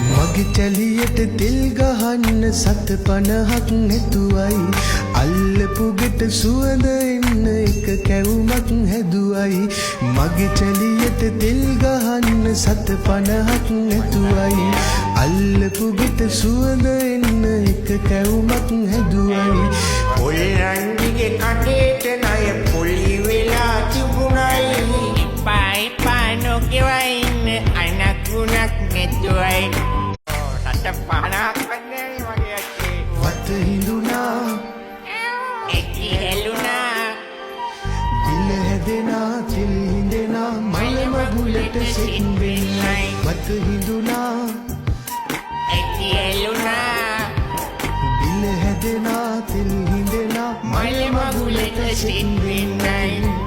මගේ චැලියට තෙල් ගහන්න සත 50ක් නැතුවයි අල්ලපු ගෙට සුවඳ එන්න එක කැවුමක් හැදුවයි මගේ චැලියට තෙල් ගහන්න සත 50ක් නැතුවයි අල්ලපු ගෙට සුවඳ එන්න එක කැවුමක් හැදුවයි පොල්ලන්දිගේ කටේට ණය පොලි වෙලා තිබුණයි එපා නොගෙවයින්න අනකුණක් නැතුවයි සත 50ක් වගේ මගේ අක්කේ වත හිඳුනා එක්කි හෙළුණා දිල හැදෙනා තෙල් හිඳෙනා මල මගුලට සෙත් වෙන්නයි වත හිඳුනා එක්කි හෙළුණා දිල හැදෙනා තෙල් හිඳෙනා මල මගුලට සෙත් වෙන්නයි